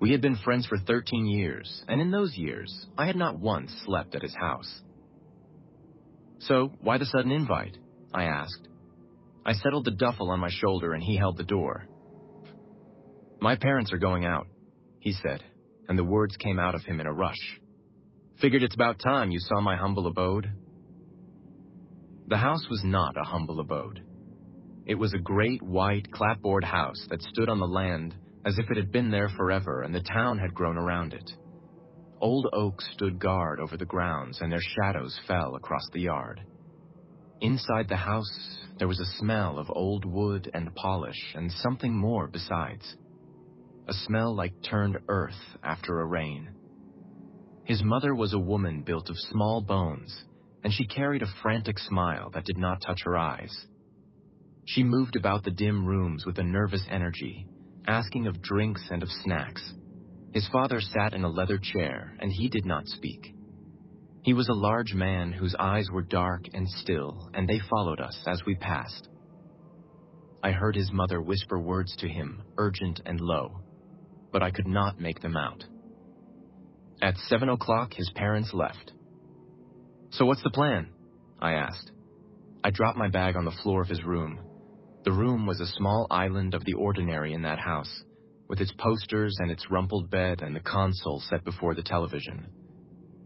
We had been friends for 13 years, and in those years, I had not once slept at his house. "So, why the sudden invite?" I asked. I settled the duffel on my shoulder and he held the door. "My parents are going out," he said, and the words came out of him in a rush. "Figured it's about time you saw my humble abode." The house was not a humble abode. It was a great white clapboard house that stood on the land as if it had been there forever and the town had grown around it. Old oaks stood guard over the grounds and their shadows fell across the yard. Inside the house, there was a smell of old wood and polish and something more besides. A smell like turned earth after a rain. His mother was a woman built of small bones, and she carried a frantic smile that did not touch her eyes. She moved about the dim rooms with a nervous energy, asking of drinks and of snacks. His father sat in a leather chair, and he did not speak. He was a large man whose eyes were dark and still, and they followed us as we passed. I heard his mother whisper words to him, urgent and low, but I could not make them out. At 7 o'clock, his parents left. "So what's the plan?" I asked. I dropped my bag on the floor of his room. The room was a small island of the ordinary in that house, with its posters and its rumpled bed and the console set before the television.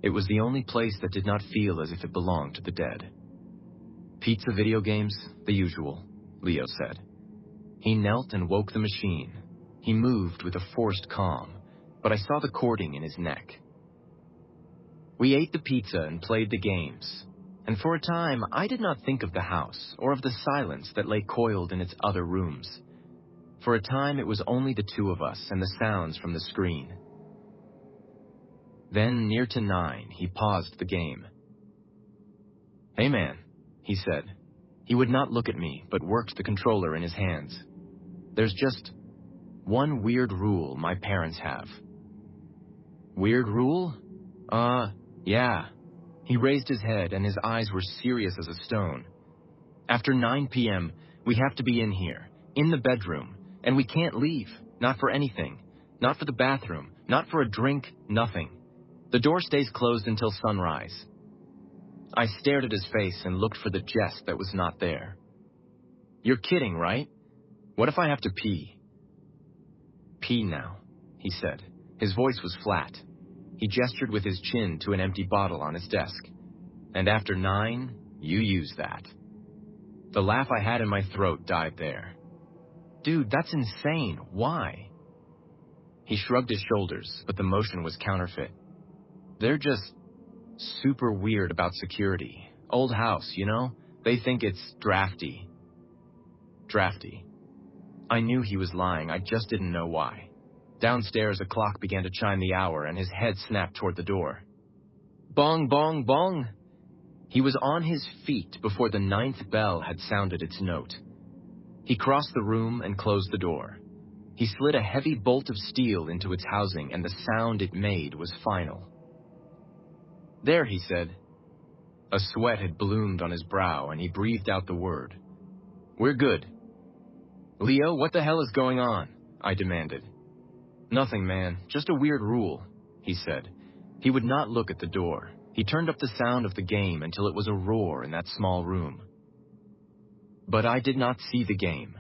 It was the only place that did not feel as if it belonged to the dead. "Pizza, video games, the usual," Leo said. He knelt and woke the machine. He moved with a forced calm, but I saw the cording in his neck. We ate the pizza and played the games, and for a time I did not think of the house or of the silence that lay coiled in its other rooms. For a time it was only the two of us and the sounds from the screen. Then, near to 9, he paused the game. "Hey man," he said. He would not look at me, but worked the controller in his hands. "There's just one weird rule my parents have." "Weird rule?" Yeah. He raised his head and his eyes were serious as a stone. "After 9 p.m., we have to be in here, in the bedroom, and we can't leave, not for anything, not for the bathroom, not for a drink, nothing. The door stays closed until sunrise." I stared at his face and looked for the jest that was not there. "You're kidding, right? What if I have to pee?" "Pee now," he said. His voice was flat. He gestured with his chin to an empty bottle on his desk. "And after 9, you use that." The laugh I had in my throat died there. "Dude, that's insane. Why?" He shrugged his shoulders, but the motion was counterfeit. "They're just super weird about security. Old house, you know? They think it's drafty." Drafty. I knew he was lying, I just didn't know why. Downstairs, a clock began to chime the hour, and his head snapped toward the door. Bong, bong, bong! He was on his feet before the 9th bell had sounded its note. He crossed the room and closed the door. He slid a heavy bolt of steel into its housing, and the sound it made was final. "There," he said. A sweat had bloomed on his brow, and he breathed out the word. "We're good." "Leo, what the hell is going on?" I demanded. "Nothing, man. Just a weird rule," he said. He would not look at the door. He turned up the sound of the game until it was a roar in that small room. But I did not see the game.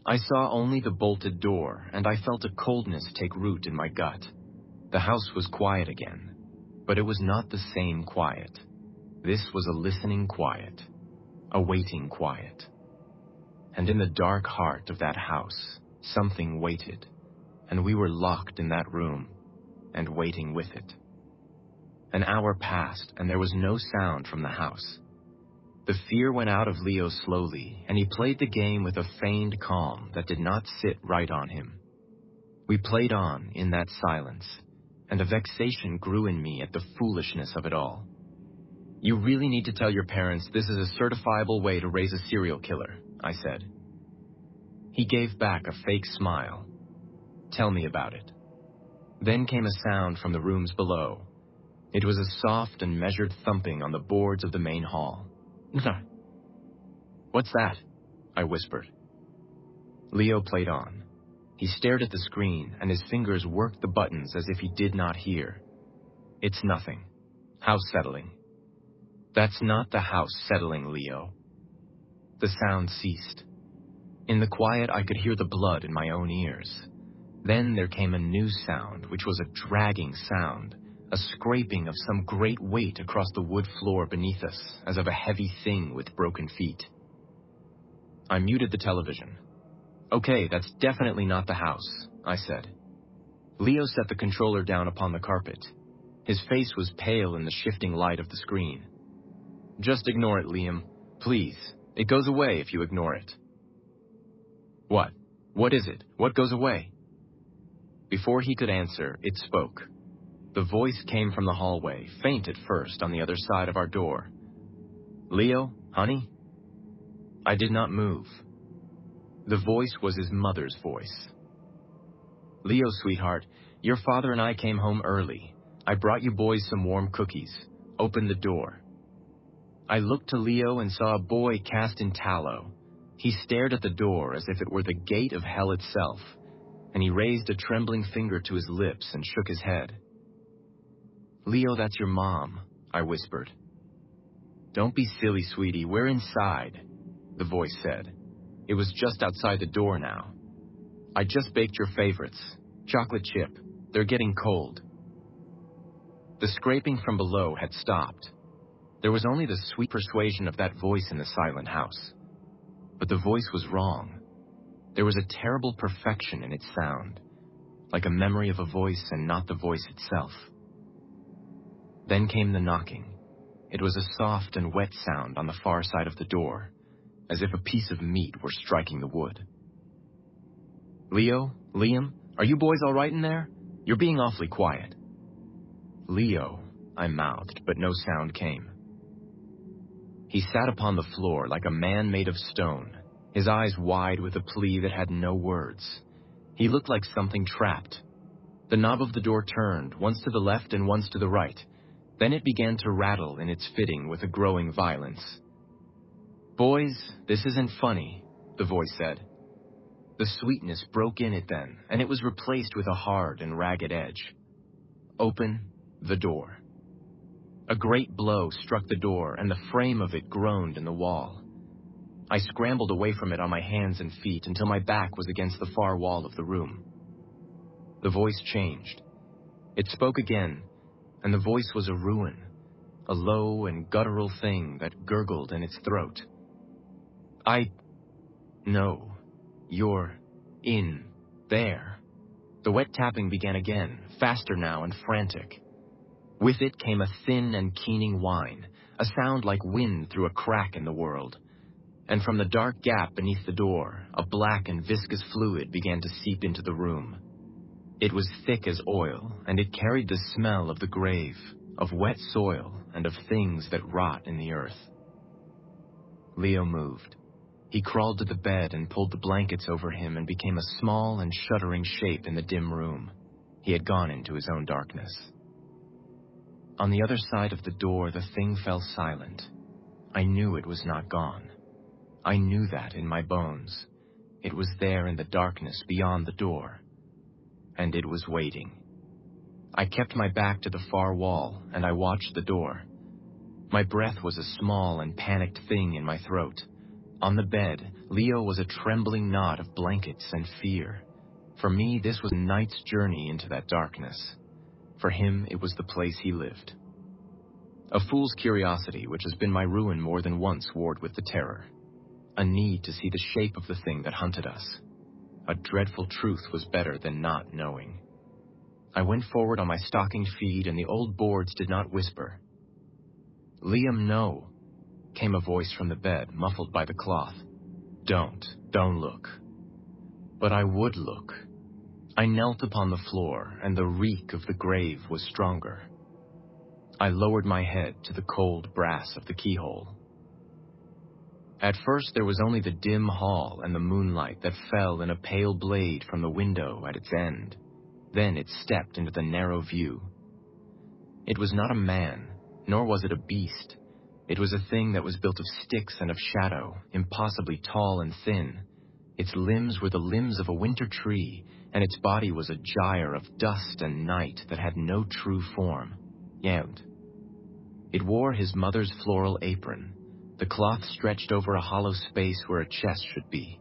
I saw only the bolted door, and I felt a coldness take root in my gut. The house was quiet again, but it was not the same quiet. This was a listening quiet, a waiting quiet. And in the dark heart of that house, something waited. And we were locked in that room, and waiting with it. An hour passed, and there was no sound from the house. The fear went out of Leo slowly, and he played the game with a feigned calm that did not sit right on him. We played on in that silence, and a vexation grew in me at the foolishness of it all. "You really need to tell your parents this is a certifiable way to raise a serial killer," I said. He gave back a fake smile. "Tell me about it." Then came a sound from the rooms below. It was a soft and measured thumping on the boards of the main hall. "What's that?" I whispered. Leo played on. He stared at the screen, and his fingers worked the buttons as if he did not hear. It's nothing. House settling. That's not the house settling, Leo. The sound ceased. In the quiet, I could hear the blood in my own ears. Then there came a new sound, which was a dragging sound, a scraping of some great weight across the wood floor beneath us, as of a heavy thing with broken feet. I muted the television. Okay, that's definitely not the house, I said. Leo set the controller down upon the carpet. His face was pale in the shifting light of the screen. Just ignore it, Liam. Please. It goes away if you ignore it. What? What is it? What goes away? Before he could answer, it spoke. The voice came from the hallway, faint at first, on the other side of our door. Leo, honey? I did not move. The voice was his mother's voice. Leo, sweetheart, your father and I came home early. I brought you boys some warm cookies. Open the door. I looked to Leo and saw a boy cast in tallow. He stared at the door as if it were the gate of hell itself, and he raised a trembling finger to his lips and shook his head. Leo, that's your mom, I whispered. Don't be silly, sweetie, we're inside, the voice said. It was just outside the door now. I just baked your favorites, chocolate chip. They're getting cold. The scraping from below had stopped. There was only the sweet persuasion of that voice in the silent house. But the voice was wrong. There was a terrible perfection in its sound, like a memory of a voice and not the voice itself. Then came the knocking. It was a soft and wet sound on the far side of the door, as if a piece of meat were striking the wood. Leo, Liam, are you boys all right in there? You're being awfully quiet. Leo, I mouthed, but no sound came. He sat upon the floor like a man made of stone, his eyes wide with a plea that had no words. He looked like something trapped. The knob of the door turned, once to the left and once to the right. Then it began to rattle in its fitting with a growing violence. Boys, this isn't funny, the voice said. The sweetness broke in it then, and it was replaced with a hard and ragged edge. Open the door. A great blow struck the door, and the frame of it groaned in the wall. I scrambled away from it on my hands and feet until my back was against the far wall of the room. The voice changed. It spoke again, and the voice was a ruin, a low and guttural thing that gurgled in its throat. No, you're in there. The wet tapping began again, faster now and frantic. With it came a thin and keening whine, a sound like wind through a crack in the world. And from the dark gap beneath the door, a black and viscous fluid began to seep into the room. It was thick as oil, and it carried the smell of the grave, of wet soil, and of things that rot in the earth. Leo moved. He crawled to the bed and pulled the blankets over him and became a small and shuddering shape in the dim room. He had gone into his own darkness. On the other side of the door, the thing fell silent. I knew it was not gone. I knew that in my bones. It was there in the darkness beyond the door. And it was waiting. I kept my back to the far wall, and I watched the door. My breath was a small and panicked thing in my throat. On the bed, Leo was a trembling knot of blankets and fear. For me, this was a night's journey into that darkness. For him, it was the place he lived. A fool's curiosity, which has been my ruin more than once, warred with the terror. A need to see the shape of the thing that hunted us. A dreadful truth was better than not knowing. I went forward on my stockinged feet, and the old boards did not whisper. Liam, no, came a voice from the bed, muffled by the cloth. Don't look. But I would look. I knelt upon the floor, and the reek of the grave was stronger. I lowered my head to the cold brass of the keyhole. At first there was only the dim hall and the moonlight that fell in a pale blade from the window at its end. Then it stepped into the narrow view. It was not a man, nor was it a beast. It was a thing that was built of sticks and of shadow, impossibly tall and thin. Its limbs were the limbs of a winter tree, and its body was a gyre of dust and night that had no true form. Yet it wore his mother's floral apron, the cloth stretched over a hollow space where a chest should be.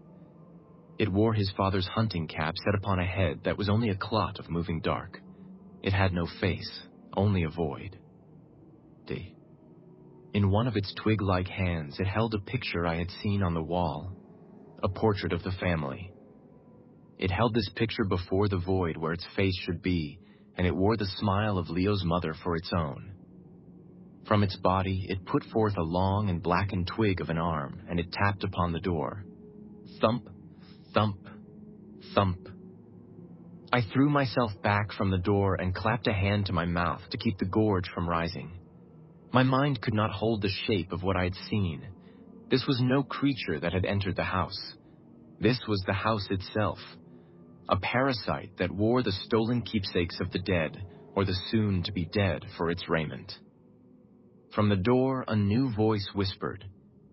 It wore his father's hunting cap set upon a head that was only a clot of moving dark. It had no face, only a void. In one of its twig-like hands, it held a picture I had seen on the wall, a portrait of the family. It held this picture before the void where its face should be, and it wore the smile of Leo's mother for its own. From its body, it put forth a long and blackened twig of an arm, and it tapped upon the door. Thump, thump, thump. I threw myself back from the door and clapped a hand to my mouth to keep the gorge from rising. My mind could not hold the shape of what I had seen. This was no creature that had entered the house. This was the house itself, a parasite that wore the stolen keepsakes of the dead, or the soon-to-be dead, for its raiment. From the door, a new voice whispered,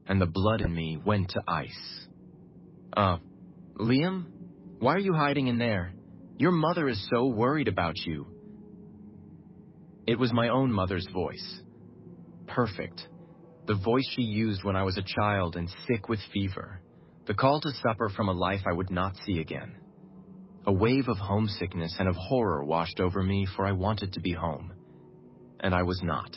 and the blood in me went to ice. Liam? Why are you hiding in there? Your mother is so worried about you." It was my own mother's voice. Perfect. The voice she used when I was a child and sick with fever. The call to supper from a life I would not see again. A wave of homesickness and of horror washed over me, for I wanted to be home. And I was not.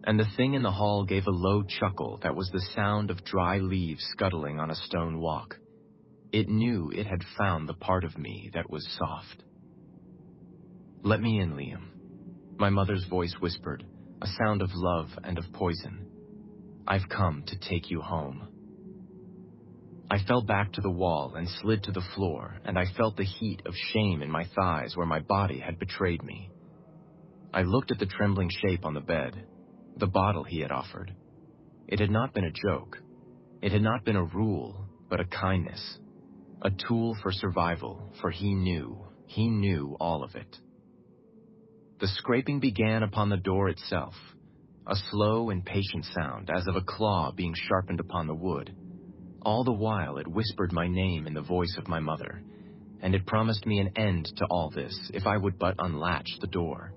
And the thing in the hall gave a low chuckle that was the sound of dry leaves scuttling on a stone walk. It knew it had found the part of me that was soft. "Let me in, Liam," my mother's voice whispered, a sound of love and of poison. "I've come to take you home." I fell back to the wall and slid to the floor, and I felt the heat of shame in my thighs where my body had betrayed me. I looked at the trembling shape on the bed, the bottle he had offered. It had not been a joke. It had not been a rule, but a kindness, a tool for survival, for he knew all of it. The scraping began upon the door itself, a slow and patient sound as of a claw being sharpened upon the wood. All the while it whispered my name in the voice of my mother, and it promised me an end to all this if I would but unlatch the door.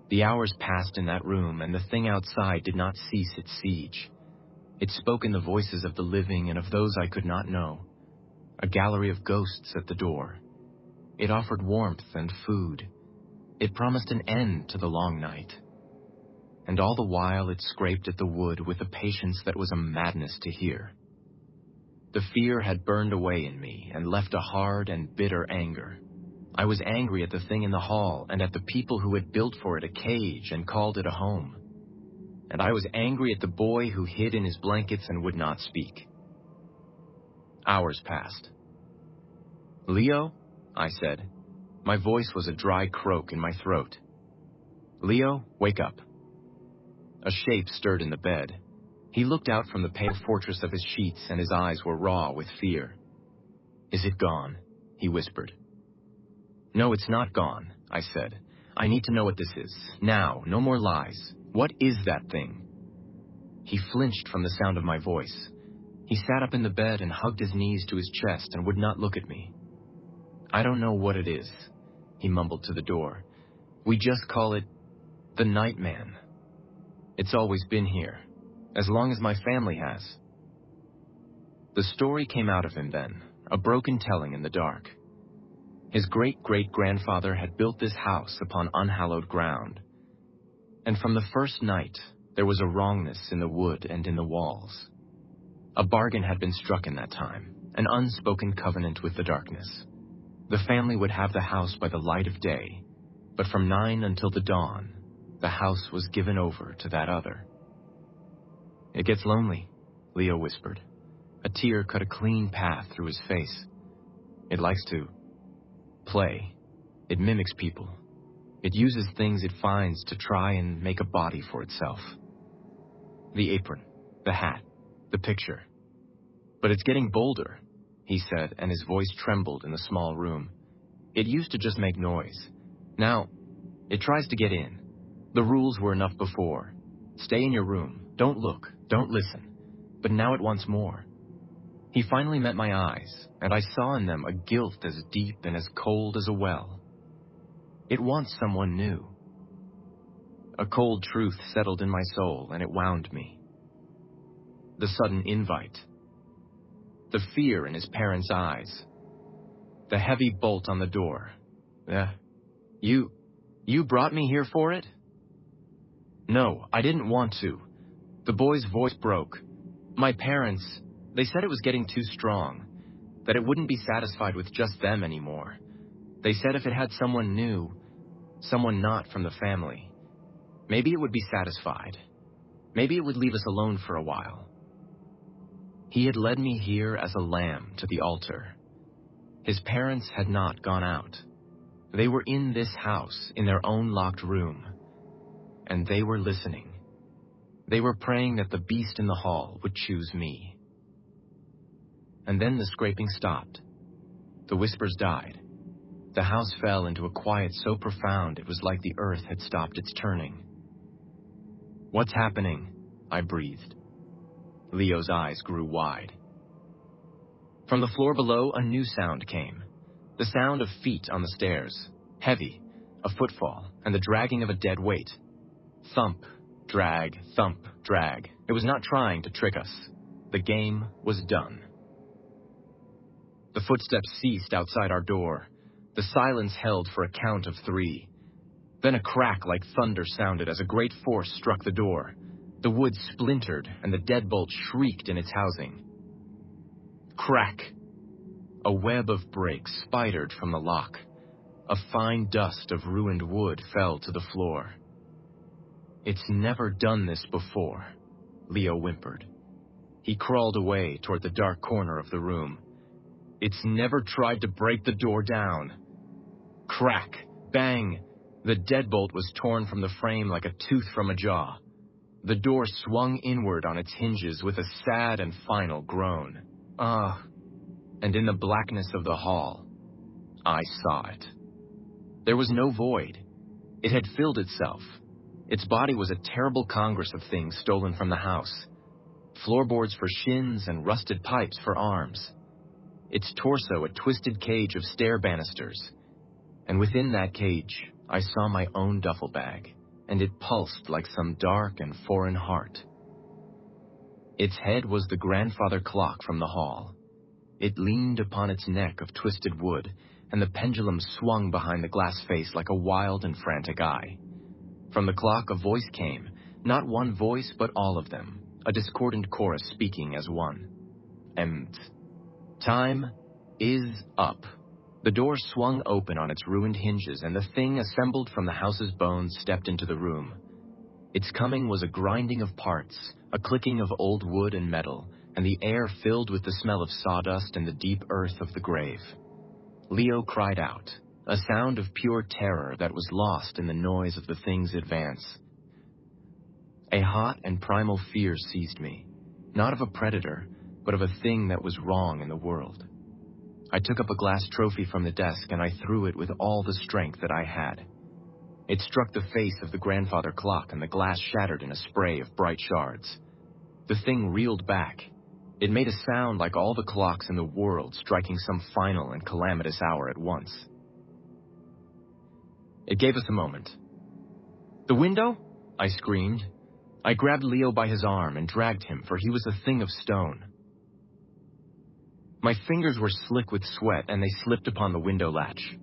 The hours passed in that room, and the thing outside did not cease its siege. It spoke in the voices of the living and of those I could not know, a gallery of ghosts at the door. It offered warmth and food. It promised an end to the long night. And all the while it scraped at the wood with a patience that was a madness to hear. The fear had burned away in me and left a hard and bitter anger. I was angry at the thing in the hall and at the people who had built for it a cage and called it a home. And I was angry at the boy who hid in his blankets and would not speak. Hours passed. "Leo?" I said. My voice was a dry croak in my throat. "Leo, wake up." A shape stirred in the bed. He looked out from the pale fortress of his sheets, and his eyes were raw with fear. "Is it gone?" he whispered. "No, it's not gone," I said. "I need to know what this is. Now, no more lies. What is that thing?" He flinched from the sound of my voice. He sat up in the bed and hugged his knees to his chest and would not look at me. "I don't know what it is," he mumbled to the door. "We just call it the Nightman. It's always been here, as long as my family has." The story came out of him then, a broken telling in the dark. His great-great-grandfather had built this house upon unhallowed ground. And from the first night, there was a wrongness in the wood and in the walls. A bargain had been struck in that time, an unspoken covenant with the darkness. The family would have the house by the light of day, but from 9 until the dawn, the house was given over to that other. "It gets lonely," Leo whispered. A tear cut a clean path through his face. "It likes to play. It mimics people. It uses things it finds to try and make a body for itself. The apron, the hat, the picture. But it's getting bolder," he said, and his voice trembled in the small room. "It used to just make noise. Now, it tries to get in. The rules were enough before. Stay in your room. Don't look. Don't listen. But now it wants more. He finally met my eyes, and I saw in them a guilt as deep and as cold as a well. It wants someone new. A cold truth settled in my soul, and it wound me. The sudden invite. The fear in his parents' eyes. The heavy bolt on the door. You brought me here for it? No, I didn't want to. The boy's voice broke. My parents, they said it was getting too strong, that it wouldn't be satisfied with just them anymore. They said if it had someone new, someone not from the family, maybe it would be satisfied. Maybe it would leave us alone for a while. He had led me here as a lamb to the altar. His parents had not gone out. They were in this house, in their own locked room, and they were listening. They were praying that the beast in the hall would choose me. And then the scraping stopped. The whispers died. The house fell into a quiet so profound it was like the earth had stopped its turning. "What's happening?" I breathed. Leo's eyes grew wide. From the floor below, a new sound came. The sound of feet on the stairs, heavy, a footfall, and the dragging of a dead weight. Thump, drag, thump, drag. It was not trying to trick us. The game was done. The footsteps ceased outside our door. The silence held for a count of 3. Then a crack like thunder sounded as a great force struck the door. The wood splintered, and the deadbolt shrieked in its housing. Crack! A web of breaks spidered from the lock. A fine dust of ruined wood fell to the floor. "It's never done this before," Leo whimpered. He crawled away toward the dark corner of the room. "It's never tried to break the door down." Crack! Bang! The deadbolt was torn from the frame like a tooth from a jaw. The door swung inward on its hinges with a sad and final groan. And in the blackness of the hall, I saw it. There was no void. It had filled itself. Its body was a terrible congress of things stolen from the house. Floorboards for shins and rusted pipes for arms. Its torso a twisted cage of stair banisters. And within that cage, I saw my own duffel bag, and it pulsed like some dark and foreign heart. Its head was the grandfather clock from the hall. It leaned upon its neck of twisted wood, and the pendulum swung behind the glass face like a wild and frantic eye. From the clock a voice came, not one voice but all of them, a discordant chorus speaking as one. Time is up. The door swung open on its ruined hinges, and the thing assembled from the house's bones stepped into the room. Its coming was a grinding of parts, a clicking of old wood and metal, and the air filled with the smell of sawdust and the deep earth of the grave. Leo cried out, a sound of pure terror that was lost in the noise of the thing's advance. A hot and primal fear seized me, not of a predator, but of a thing that was wrong in the world. I took up a glass trophy from the desk and I threw it with all the strength that I had. It struck the face of the grandfather clock and the glass shattered in a spray of bright shards. The thing reeled back. It made a sound like all the clocks in the world striking some final and calamitous hour at once. It gave us a moment. "The window?" I screamed. I grabbed Leo by his arm and dragged him, for he was a thing of stone. My fingers were slick with sweat, and they slipped upon the window latch.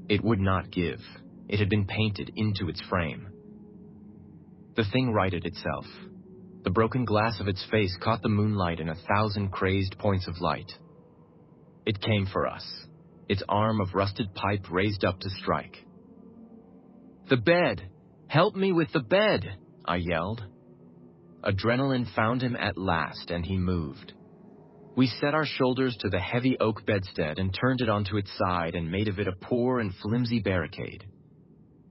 It would not give. It had been painted into its frame. The thing righted itself. The broken glass of its face caught the moonlight in 1,000 crazed points of light. It came for us, its arm of rusted pipe raised up to strike. "The bed! Help me with the bed!" I yelled. Adrenaline found him at last, and he moved. We set our shoulders to the heavy oak bedstead and turned it onto its side and made of it a poor and flimsy barricade.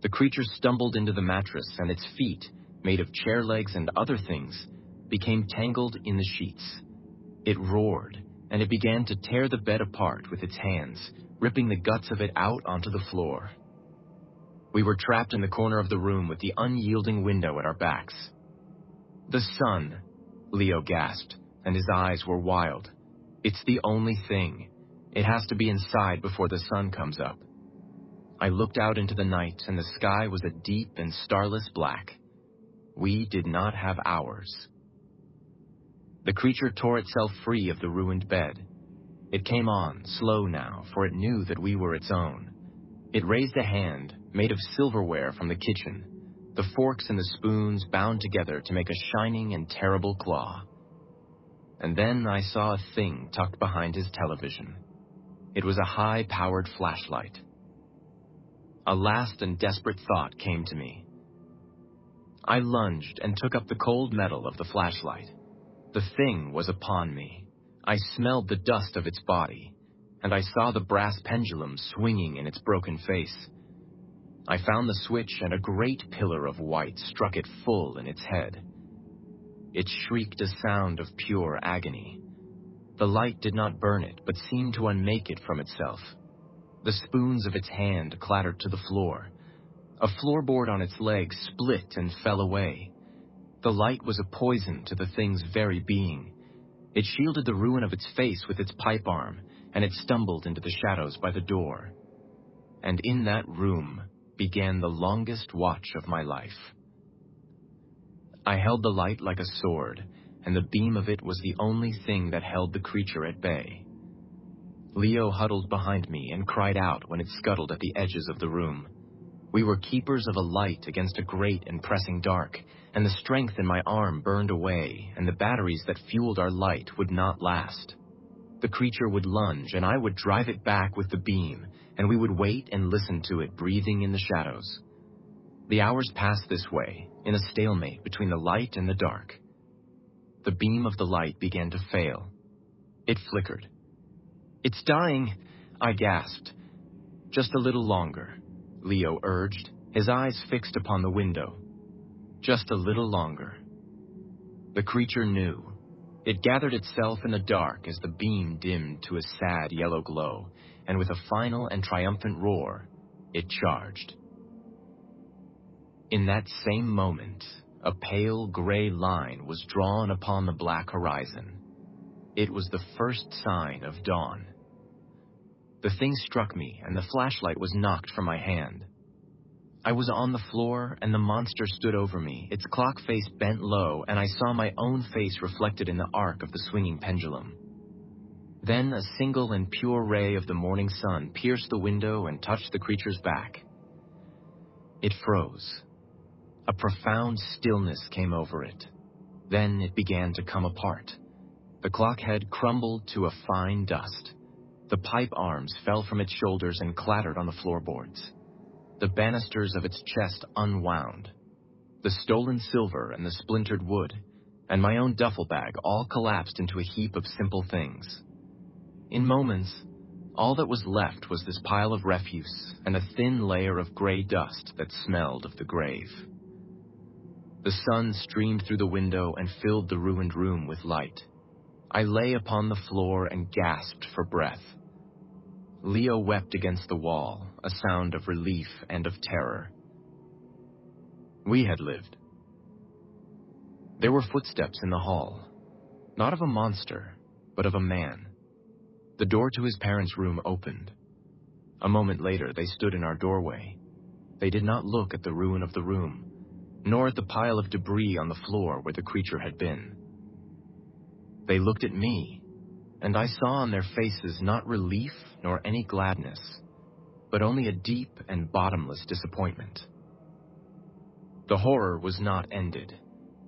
The creature stumbled into the mattress, and its feet, made of chair legs and other things, became tangled in the sheets. It roared, and it began to tear the bed apart with its hands, ripping the guts of it out onto the floor. We were trapped in the corner of the room with the unyielding window at our backs. "The sun," Leo gasped, and his eyes were wild. It's the only thing. It has to be inside before the sun comes up. I looked out into the night, and the sky was a deep and starless black. We did not have hours. The creature tore itself free of the ruined bed. It came on, slow now, for it knew that we were its own. It raised a hand, made of silverware from the kitchen, the forks and the spoons bound together to make a shining and terrible claw. And then I saw a thing tucked behind his television. It was a high-powered flashlight. A last and desperate thought came to me. I lunged and took up the cold metal of the flashlight. The thing was upon me. I smelled the dust of its body, and I saw the brass pendulum swinging in its broken face. I found the switch, and a great pillar of white struck it full in its head. It shrieked a sound of pure agony. The light did not burn it, but seemed to unmake it from itself. The spoons of its hand clattered to the floor. A floorboard on its legs split and fell away. The light was a poison to the thing's very being. It shielded the ruin of its face with its pipe arm, and it stumbled into the shadows by the door. And in that room began the longest watch of my life. I held the light like a sword, and the beam of it was the only thing that held the creature at bay. Leo huddled behind me and cried out when it scuttled at the edges of the room. We were keepers of a light against a great and pressing dark, and the strength in my arm burned away, and the batteries that fueled our light would not last. The creature would lunge, and I would drive it back with the beam, and we would wait and listen to it breathing in the shadows. The hours passed this way, in a stalemate between the light and the dark. The beam of the light began to fail. It flickered. "It's dying," I gasped. "Just a little longer," Leo urged, his eyes fixed upon the window. Just a little longer. The creature knew. It gathered itself in the dark as the beam dimmed to a sad yellow glow, and with a final and triumphant roar, it charged. In that same moment, a pale gray line was drawn upon the black horizon. It was the first sign of dawn. The thing struck me, and the flashlight was knocked from my hand. I was on the floor, and the monster stood over me, its clock face bent low, and I saw my own face reflected in the arc of the swinging pendulum. Then a single and pure ray of the morning sun pierced the window and touched the creature's back. It froze. A profound stillness came over it. Then it began to come apart. The clock head crumbled to a fine dust. The pipe arms fell from its shoulders and clattered on the floorboards. The banisters of its chest unwound. The stolen silver and the splintered wood, and my own duffel bag all collapsed into a heap of simple things. In moments, all that was left was this pile of refuse and a thin layer of gray dust that smelled of the grave. The sun streamed through the window and filled the ruined room with light. I lay upon the floor and gasped for breath. Leo wept against the wall, a sound of relief and of terror. We had lived. There were footsteps in the hall, not of a monster, but of a man. The door to his parents' room opened. A moment later, they stood in our doorway. They did not look at the ruin of the room, nor at the pile of debris on the floor where the creature had been. They looked at me, and I saw on their faces not relief nor any gladness, but only a deep and bottomless disappointment. The horror was not ended.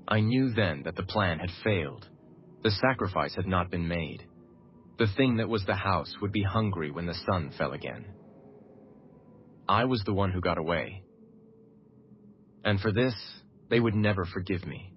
I knew then that the plan had failed. The sacrifice had not been made. The thing that was the house would be hungry when the sun fell again. I was the one who got away. And for this, they would never forgive me.